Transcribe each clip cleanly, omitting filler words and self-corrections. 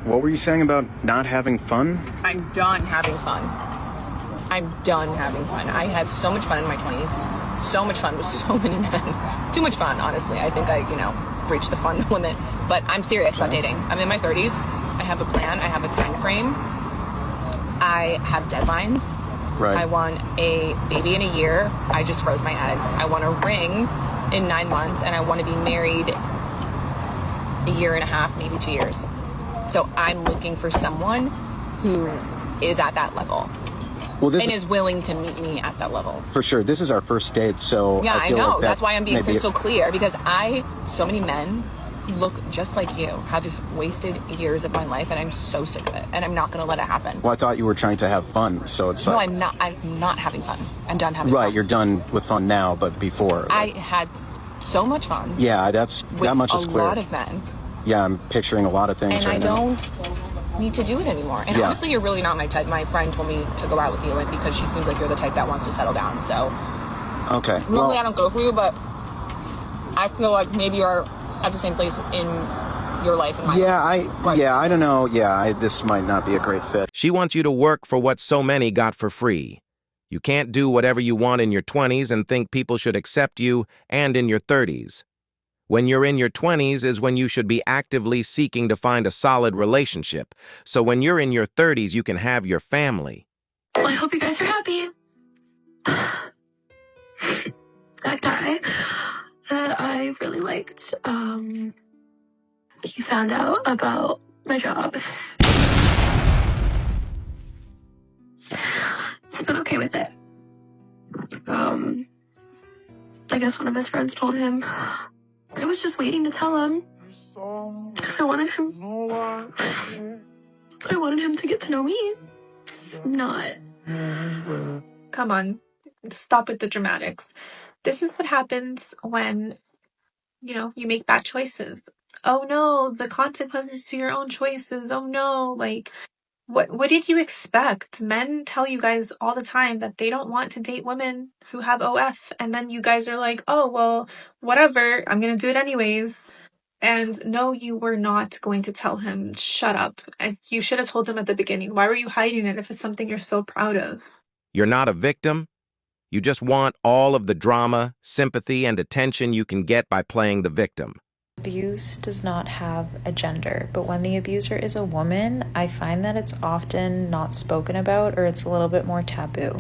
What were you saying about not having fun? I'm done having fun. I'm done having fun. I had so much fun in my 20s. So much fun with so many men. Too much fun, honestly. I think I, reached the fun limit. But I'm serious about dating. I'm in my 30s. I have a plan. I have a time frame. I have deadlines. Right. I want a baby in a year. I just froze my eggs. I want a ring in 9 months, and I want to be married a year and a half, maybe 2 years. So I'm looking for someone who is at that level. Well, and is willing to meet me at that level. For sure. This is our first date, so yeah, I know. Like that's why I'm being crystal clear, because so many men look just like you, have just wasted years of my life, and I'm so sick of it, and I'm not going to let it happen. Well, I thought you were trying to have fun, so it's No, I'm not having fun. I'm done having fun. Right, you're done with fun now, but before. I had so much fun. Yeah, that much is clear. With a lot of men. Yeah, I'm picturing a lot of things and right now. And I don't need to do it anymore. And honestly, you're really not my type. My friend told me to go out with you because she seems like you're the type that wants to settle down. So, okay. Normally I don't go for you, but I feel like maybe you're at the same place in your life. And I don't know. Yeah, this might not be a great fit. She wants you to work for what so many got for free. You can't do whatever you want in your 20s and think people should accept you, and in your 30s. When you're in your 20s is when you should be actively seeking to find a solid relationship. So when you're in your 30s, you can have your family. Well, I hope you guys are happy. That guy that I really liked, he found out about my job. He's been okay with it. I guess one of his friends told him. I was just waiting to tell him. I wanted him to get to know me. Not. Come on. Stop with the dramatics. This is what happens when, you make bad choices. Oh no, the consequences to your own choices. Oh no, what did you expect? Men tell you guys all the time that they don't want to date women who have OF, and then you guys are like, oh, well, whatever, I'm going to do it anyways. And no, you were not going to tell him, shut up. And you should have told him at the beginning. Why were you hiding it if it's something you're so proud of? You're not a victim. You just want all of the drama, sympathy, and attention you can get by playing the victim. Abuse does not have a gender, but when the abuser is a woman, I find that it's often not spoken about or it's a little bit more taboo.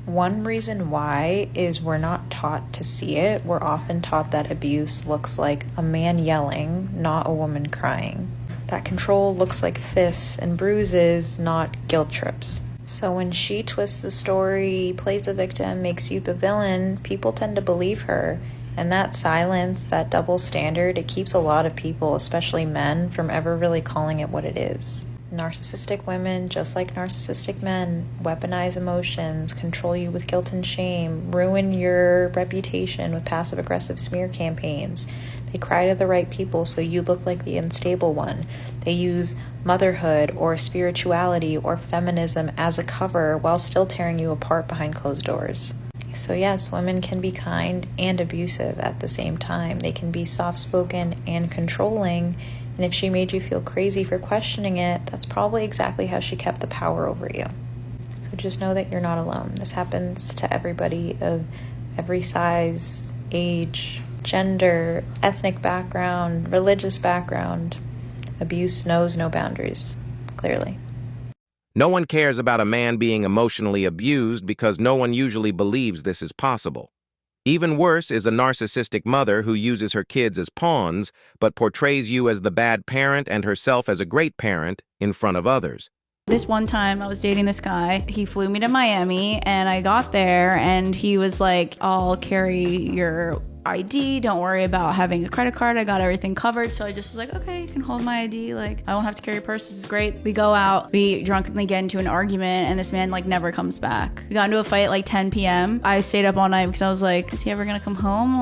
One reason why is we're not taught to see it. We're often taught that abuse looks like a man yelling, not a woman crying. That control looks like fists and bruises, not guilt trips. So when she twists the story, plays the victim, makes you the villain, people tend to believe her. And that silence, that double standard, it keeps a lot of people, especially men, from ever really calling it what it is. Narcissistic women, just like narcissistic men, weaponize emotions, control you with guilt and shame, ruin your reputation with passive-aggressive smear campaigns. They cry to the right people so you look like the unstable one. They use motherhood or spirituality or feminism as a cover while still tearing you apart behind closed doors. So yes, women can be kind and abusive at the same time. They can be soft-spoken and controlling, and if she made you feel crazy for questioning it, that's probably exactly how she kept the power over you. So just know that you're not alone. This happens to everybody of every size, age, gender, ethnic background, religious background. Abuse knows no boundaries, clearly. No one cares about a man being emotionally abused because no one usually believes this is possible. Even worse is a narcissistic mother who uses her kids as pawns but portrays you as the bad parent and herself as a great parent in front of others. This one time I was dating this guy. He flew me to Miami and I got there and he was like, I'll carry your ID, don't worry about having a credit card, I got everything covered. So I just was like, okay, you can hold my ID, like I won't have to carry a purse, this is great. We go out, we drunkenly get into an argument and this man never comes back. We got into a fight at 10 p.m. I stayed up all night because I was like, is he ever gonna come home?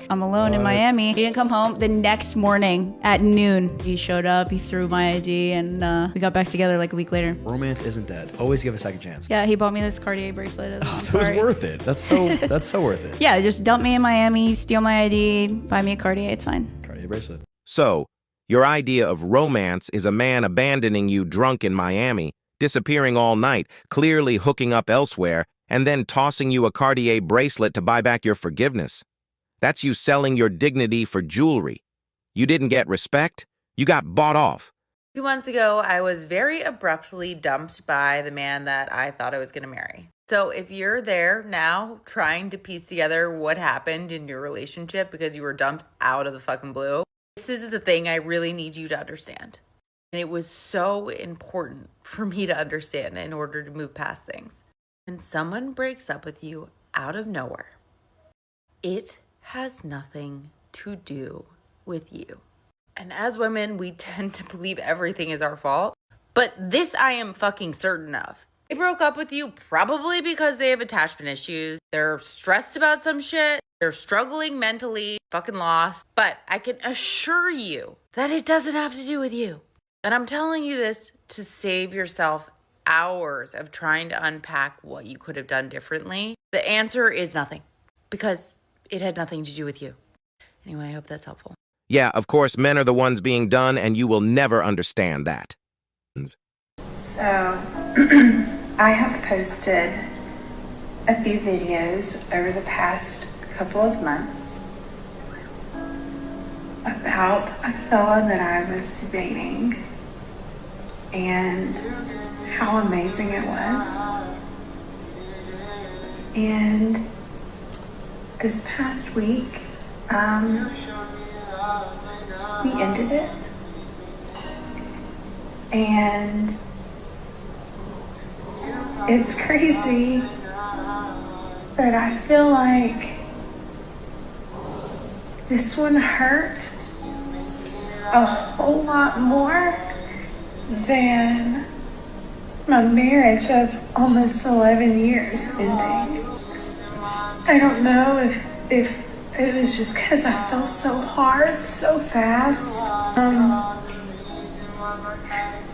I'm alone in Miami. He didn't come home. The next morning at noon, he showed up, he threw my ID and we got back together a week later. Romance isn't dead. Always give a second chance. Yeah, he bought me this Cartier bracelet. So it's worth it. That's so worth it. Yeah, just dump me in Miami, steal my ID, buy me a Cartier, it's fine. Cartier bracelet. So, Your idea of romance is a man abandoning you drunk in Miami, disappearing all night, clearly hooking up elsewhere, and then tossing you a Cartier bracelet to buy back your forgiveness. That's you selling your dignity for jewelry. You didn't get respect, you got bought off. 2 months ago, I was very abruptly dumped by the man that I thought I was going to marry. So if you're there now trying to piece together what happened in your relationship because you were dumped out of the fucking blue, this is the thing I really need you to understand. And it was so important for me to understand in order to move past things. When someone breaks up with you out of nowhere, it has nothing to do with you. And as women, we tend to believe everything is our fault. But this I am fucking certain of. They broke up with you probably because they have attachment issues. They're stressed about some shit. They're struggling mentally, fucking lost. But I can assure you that it doesn't have to do with you. And I'm telling you this to save yourself hours of trying to unpack what you could have done differently. The answer is nothing, because it had nothing to do with you. Anyway, I hope that's helpful. Yeah, of course, men are the ones being done, and you will never understand that. So, I have posted a few videos over the past couple of months about a fella that I was dating and how amazing it was. And this past week, we ended it. And it's crazy, but I feel like this one hurt a whole lot more than my marriage of almost 11 years ending. I don't know if it was just because I fell so hard, so fast.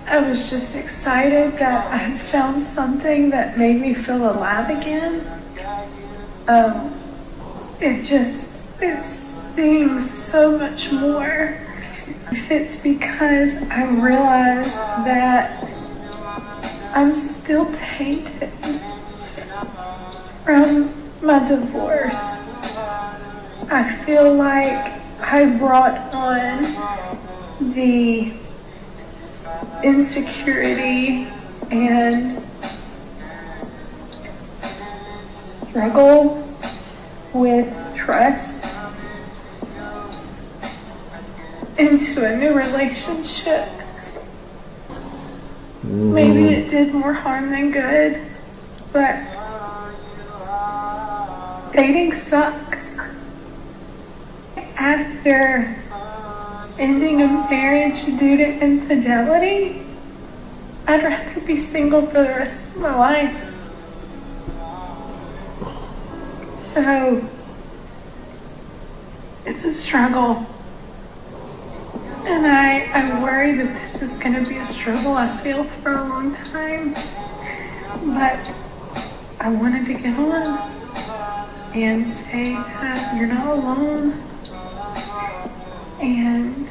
I was just excited that I had found something that made me feel alive again. It stings so much more. If it's because I realize that I'm still tainted from my divorce. I feel like I brought on the insecurity and struggle with trust into a new relationship. Maybe it did more harm than good, but dating sucks. After ending a marriage due to infidelity, I'd rather be single for the rest of my life. So, it's a struggle. And I worry that this is going to be a struggle I feel for a long time. But I wanted to get on and say that you're not alone. And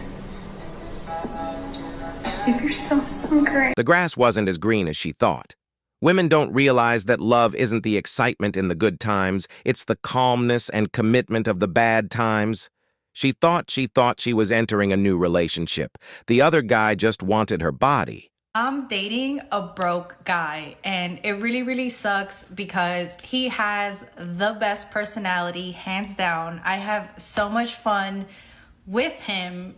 give yourself some grace. The grass wasn't as green as she thought. Women don't realize that love isn't the excitement in the good times, it's the calmness and commitment of the bad times. She thought she was entering a new relationship. The other guy just wanted her body. I'm dating a broke guy, and it really, really sucks because he has the best personality, hands down. I have so much fun with him,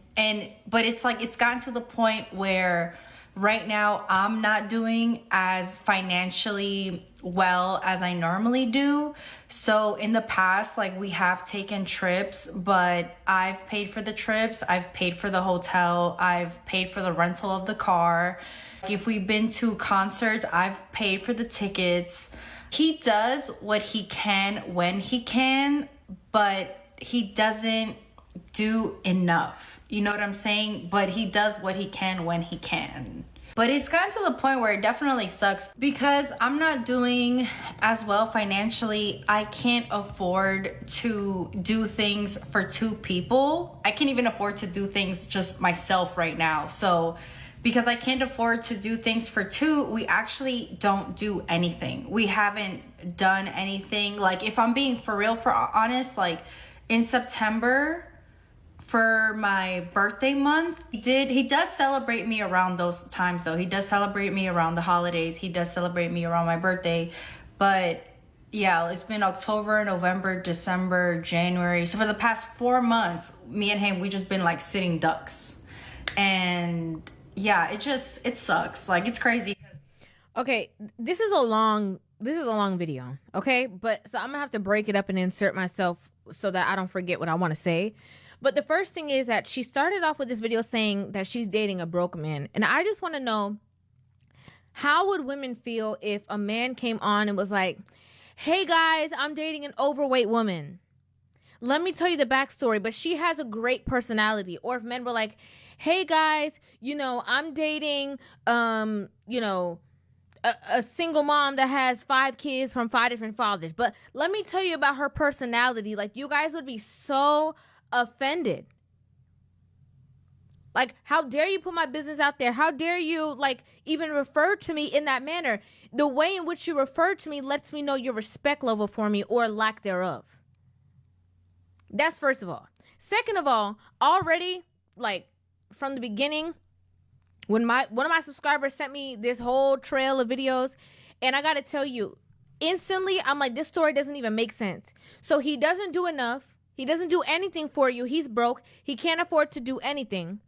but it's like it's gotten to the point where right now I'm not doing as financially well as I normally do. So in the past, like, we have taken trips, but I've paid for the trips, I've paid for the hotel, I've paid for the rental of the car. If we've been to concerts, I've paid for the tickets. He does what he can when he can, but he doesn't do enough. You know what I'm saying? But he does what he can when he can. But it's gotten to the point where it definitely sucks because I'm not doing as well financially. I can't afford to do things for two people. I can't even afford to do things just myself right now. So because I can't afford to do things for two, we actually don't do anything. We haven't done anything. Like, if I'm being for real, for honest, like in September, for my birthday month, he does celebrate me around those times though. He does celebrate me around the holidays. He does celebrate me around my birthday. But yeah, it's been October, November, December, January. So for the past 4 months, me and him, we just been like sitting ducks. And yeah, it sucks. Like, it's crazy. Okay, this is a long video, okay? But so I'm gonna have to break it up and insert myself so that I don't forget what I want to say. But the first thing is that she started off with this video saying that she's dating a broke man. And I just want to know, how would women feel if a man came on and was like, hey guys, I'm dating an overweight woman. Let me tell you the backstory, but she has a great personality. Or if men were like, hey guys, I'm dating, a single mom that has 5 kids from 5 different fathers. But let me tell you about her personality. Like, you guys would be so offended. Like, how dare you put my business out there? How dare you, like, even refer to me in that manner? The way in which you refer to me lets me know your respect level for me or lack thereof. That's first of all. Second of all, already, like, from the beginning, when one of my subscribers sent me this whole trail of videos, and I gotta tell you, instantly, I'm like, this story doesn't even make sense. So he doesn't do enough. He doesn't do anything for you. He's broke. He can't afford to do anything.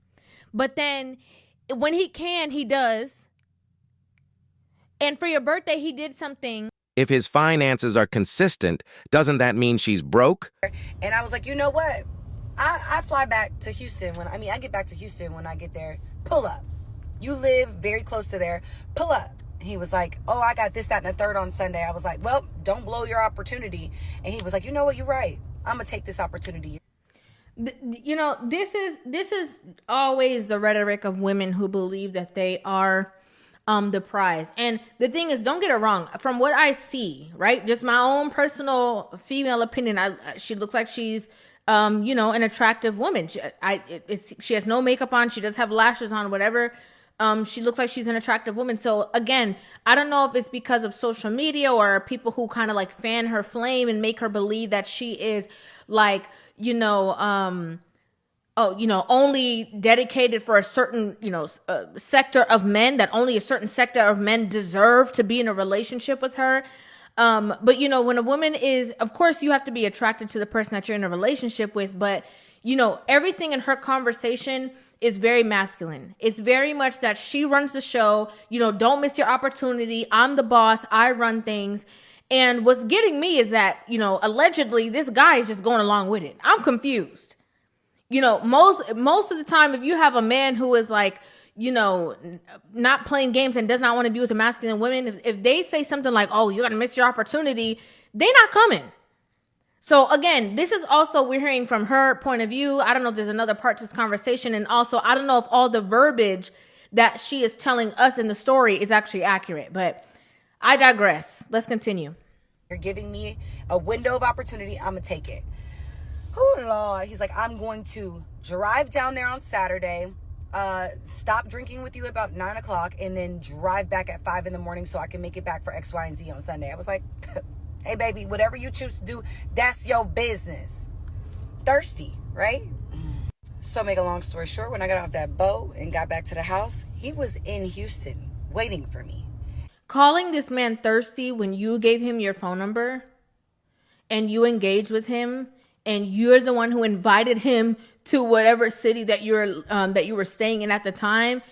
But then when he can, he does. And for your birthday, he did something. If his finances are consistent, doesn't that mean she's broke? And I was like, you know what? I fly back to Houston I get back to Houston when I get there. Pull up. You live very close to there. Pull up. He was like, oh, I got this, that, and the third on Sunday. I was like, well, don't blow your opportunity. And he was like, you know what? You're right. I'm going to take this opportunity. This is always the rhetoric of women who believe that they are the prize. And the thing is, don't get it wrong. From what I see, right, just my own personal female opinion, she looks like she's an attractive woman. She has no makeup on. She does have lashes on, whatever. She looks like she's an attractive woman. So again, I don't know if it's because of social media or people who kind of like fan her flame and make her believe that she is like, only dedicated for a certain, sector of men, that only a certain sector of men deserve to be in a relationship with her. But when a woman is, of course, you have to be attracted to the person that you're in a relationship with, but everything in her conversation is very masculine. It's very much that she runs the show. Don't miss your opportunity. I'm the boss. I run things. And what's getting me is that, allegedly this guy is just going along with it. I'm confused. Most of the time, if you have a man who is like, not playing games and does not want to be with a masculine women, if they say something like, oh, you're going to miss your opportunity, they're not coming. So again, this is also, we're hearing from her point of view. I don't know if there's another part to this conversation. And also, I don't know if all the verbiage that she is telling us in the story is actually accurate, but I digress. Let's continue. You're giving me a window of opportunity. I'm going to take it. Oh, Lord. He's like, I'm going to drive down there on Saturday, stop drinking with you about 9 o'clock, and then drive back at 5 in the morning so I can make it back for X, Y, and Z on Sunday. I was like, hey, baby, whatever you choose to do, that's your business. Thirsty, right? So make a long story short, when I got off that boat and got back to the house, he was in Houston waiting for me. Calling this man thirsty when you gave him your phone number and you engaged with him and you're the one who invited him to whatever city that you were staying in at the time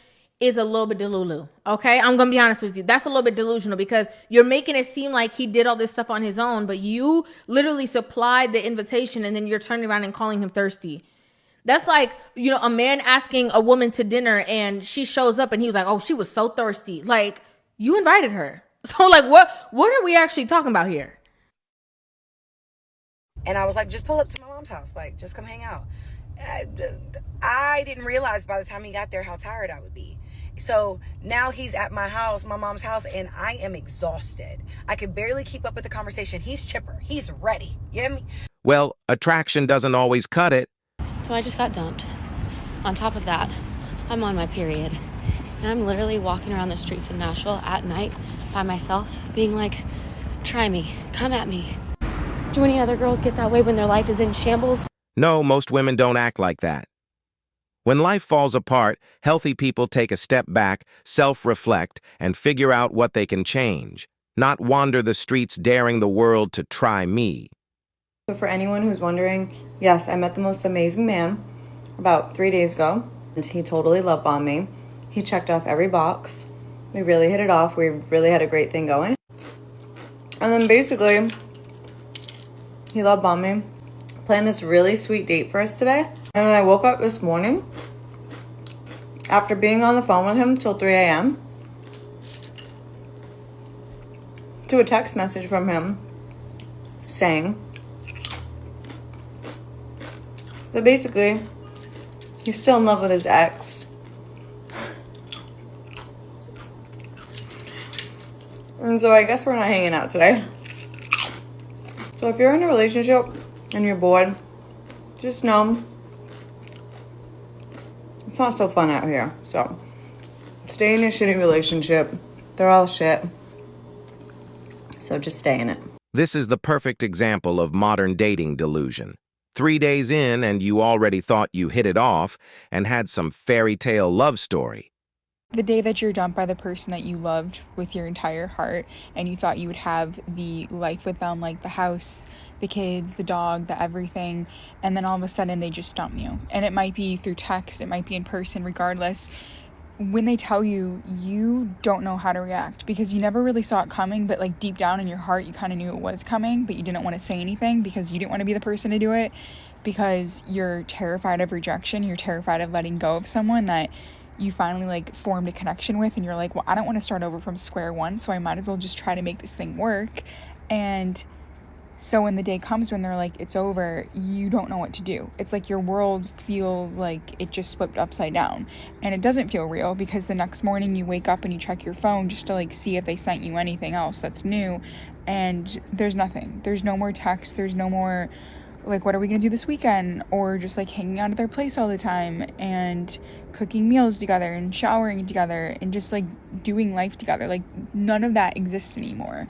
is a little bit delulu. Okay, I'm gonna be honest with you. That's a little bit delusional because you're making it seem like he did all this stuff on his own, but you literally supplied the invitation and then you're turning around and calling him thirsty. That's like, a man asking a woman to dinner and she shows up and he was like, oh, she was so thirsty. Like, you invited her. So like, what are we actually talking about here? And I was like, just pull up to my mom's house. Like, just come hang out. I didn't realize by the time he got there how tired I would be. So now he's at my house, my mom's house, and I am exhausted. I can barely keep up with the conversation. He's chipper. He's ready. You hear me? Well, attraction doesn't always cut it. So I just got dumped. On top of that, I'm on my period. And I'm literally walking around the streets of Nashville at night by myself, being like, try me, come at me. Do any other girls get that way when their life is in shambles? No, most women don't act like that. When life falls apart, healthy people take a step back, self-reflect, and figure out what they can change, not wander the streets daring the world to try me. So for anyone who's wondering, yes, I met the most amazing man about 3 days ago, and he totally love bombed me. He checked off every box. We really hit it off. We really had a great thing going. And then basically, he love bombed me. Planned this really sweet date for us today. And then I woke up this morning after being on the phone with him till 3 a.m. to a text message from him saying that basically he's still in love with his ex. And so I guess we're not hanging out today. So if you're in a relationship and you're bored, just know it's not so fun out here. So stay in a shitty relationship. They're all shit. So just stay in it. This is the perfect example of modern dating delusion. 3 days in and you already thought you hit it off and had some fairy tale love story. The day that you're dumped by the person that you loved with your entire heart and you thought you would have the life with them, like the house, the kids, the dog, the everything, and then all of a sudden they just dump you. And it might be through text, it might be in person, regardless. When they tell you, you don't know how to react because you never really saw it coming, but like deep down in your heart, you kind of knew it was coming, but you didn't want to say anything because you didn't want to be the person to do it because you're terrified of rejection. You're terrified of letting go of someone that you finally like formed a connection with, and you're like, well, I don't want to start over from square one, so I might as well just try to make this thing work. And so when the day comes when they're like, it's over, you don't know what to do. It's like your world feels like it just flipped upside down, and it doesn't feel real because the next morning you wake up and you check your phone just to like see if they sent you anything else that's new, and there's nothing. There's no more text. There's no more like, what are we gonna do this weekend? Or just like hanging out at their place all the time and cooking meals together and showering together and just like doing life together. Like none of that exists anymore.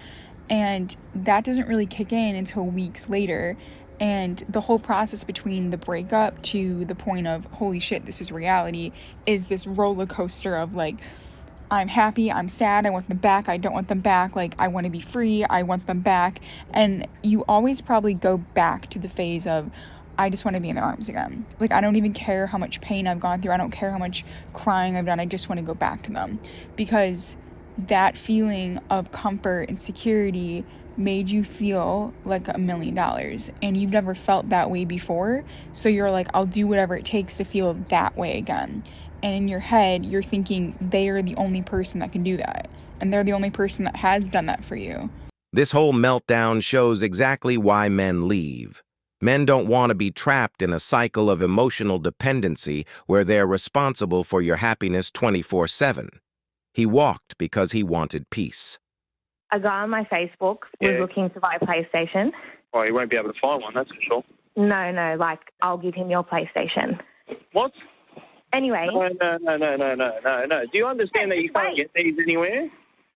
And that doesn't really kick in until weeks later. And the whole process between the breakup to the point of, holy shit, this is reality, is this roller coaster of like, I'm happy, I'm sad, I want them back, I don't want them back, like I want to be free, I want them back. And you always probably go back to the phase of, I just want to be in their arms again. Like I don't even care how much pain I've gone through, I don't care how much crying I've done, I just want to go back to them. Because that feeling of comfort and security made you feel like $1 million, and you've never felt that way before. So you're like, I'll do whatever it takes to feel that way again. And in your head, you're thinking they are the only person that can do that. And they're the only person that has done that for you. This whole meltdown shows exactly why men leave. Men don't want to be trapped in a cycle of emotional dependency where they're responsible for your happiness 24/7. He walked because he wanted peace. A guy on my Facebook was looking to buy a PlayStation. Oh, he won't be able to find one, that's for sure. No, like, I'll give him your PlayStation. What? Anyway. No. Do you understand that you can't get these anywhere?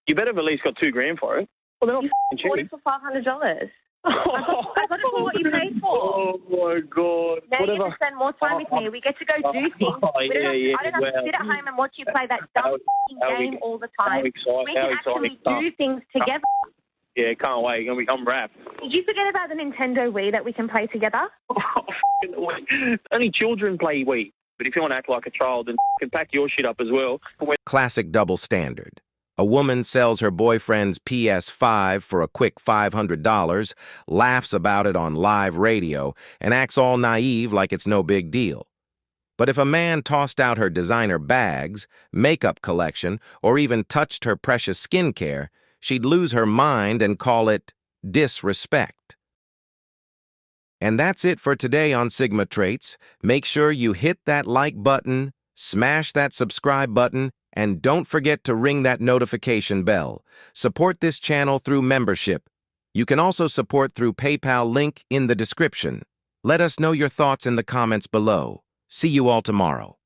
You better have at least got $2,000 for it. Well, they're not cheap. Bought it for $500. I got it for what you paid for. Oh, my God. Now you get to spend more time with me. We get to go do things. I don't have to sit at home and watch you play that dumb game all the time. We can actually do things together. Yeah, can't wait. I'm wrapped. Did you forget about the Nintendo Wii that we can play together? Only children play Wii. But if you want to act like a child, then pack your shit up as well. Classic double standard. A woman sells her boyfriend's PS5 for a quick $500, laughs about it on live radio, and acts all naive like it's no big deal. But if a man tossed out her designer bags, makeup collection, or even touched her precious skincare, she'd lose her mind and call it disrespect. And that's it for today on Sigma Traits. Make sure you hit that like button, smash that subscribe button, and don't forget to ring that notification bell. Support this channel through membership. You can also support through PayPal, link in the description. Let us know your thoughts in the comments below. See you all tomorrow.